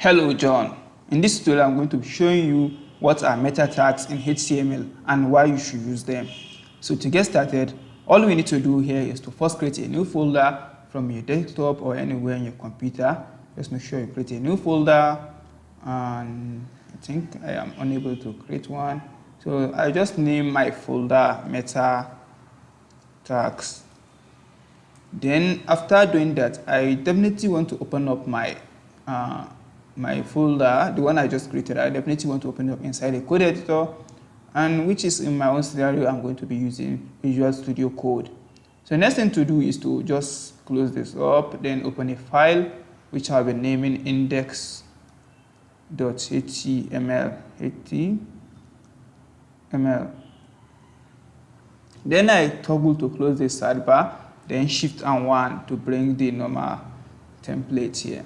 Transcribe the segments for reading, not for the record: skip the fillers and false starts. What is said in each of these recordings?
Hello John, in this tutorial I'm going to be showing you what are meta tags in HTML and why you should use them. So to get started, all we need to do here is to first create a new folder from your desktop or anywhere in your computer. Just make sure you create a new folder, and I think I am unable to create one. So I just name my folder meta tags. Then after doing that, I definitely want to open up my folder, the one I just created. I definitely want to open it up inside a code editor, and which is in my own scenario, I'm going to be using Visual Studio Code. So the next thing to do is to just close this up, then open a file, which I'll be naming index.html. Then I toggle to close the sidebar, then Shift and 1 to bring the normal template here.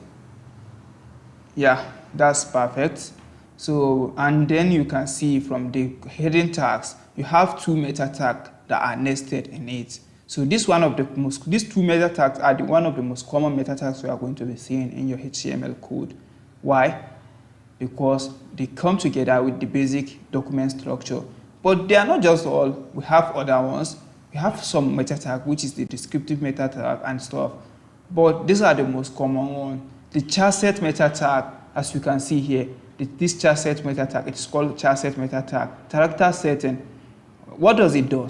Yeah, that's perfect. So, and then you can see from the heading tags, you have two meta tags that are nested in it. So these two meta tags are one of the most common meta tags you are going to be seeing in your HTML code. Why? Because they come together with the basic document structure. But they are not just all. We have other ones. We have some meta tag, which is the descriptive meta tag and stuff. But these are the most common ones. The charset meta tag, as you can see here, this charset meta tag, it's called charset meta tag. Character setting. What does it do?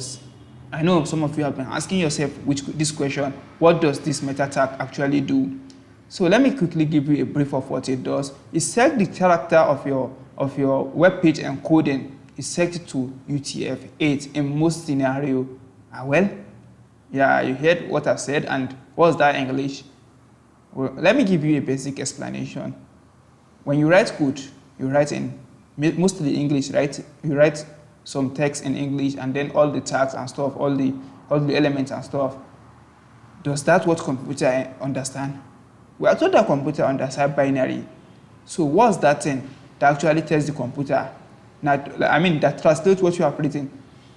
I know some of you have been asking yourself this question, what does this meta tag actually do? So let me quickly give you a brief of what it does. It sets the character of your web page encoding is set to UTF-8 in most scenarios. Well, yeah, you heard what I said, and what's that English? Well, let me give you a basic explanation. When you write code, you write in mostly English, right? You write some text in English and then all the tags and stuff, all the elements and stuff. Does that what computer understand? We are told that computer understands binary. So what's that thing that actually tells the computer? That translates what you have written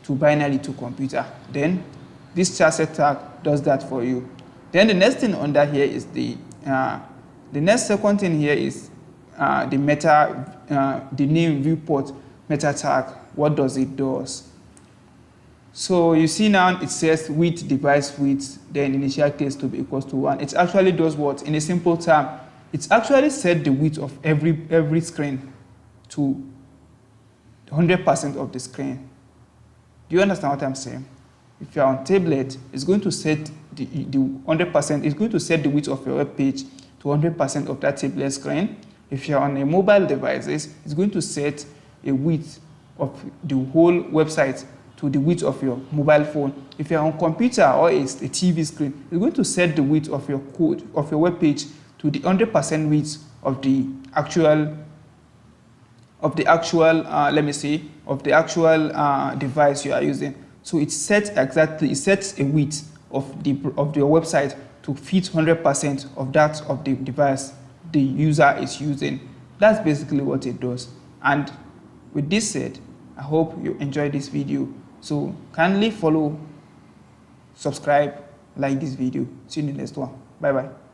to binary to computer. Then this charset tag does that for you. Then the next thing under here is the second thing here is the name viewport meta tag. What does it do? So you see now it says width, device width, then initial case to be equals to 1. It actually does what? In a simple term, it's actually set the width of every screen to 100% of the screen. Do you understand what I'm saying? If you're on tablet, it's going to set the 100%, it's going to set the width of your web page to 100% of that tablet screen. If you're on a mobile devices, it's going to set a width of the whole website to the width of your mobile phone. If you're on computer or a TV screen, it's going to set the width of your code, of your web page to the 100% width of the actual device you are using. So it sets a width of your website to fit 100% of that of the device the user is using. That's basically what it does. And with this said, I hope you enjoyed this video. So kindly follow, subscribe, like this video. See you in the next one. Bye bye.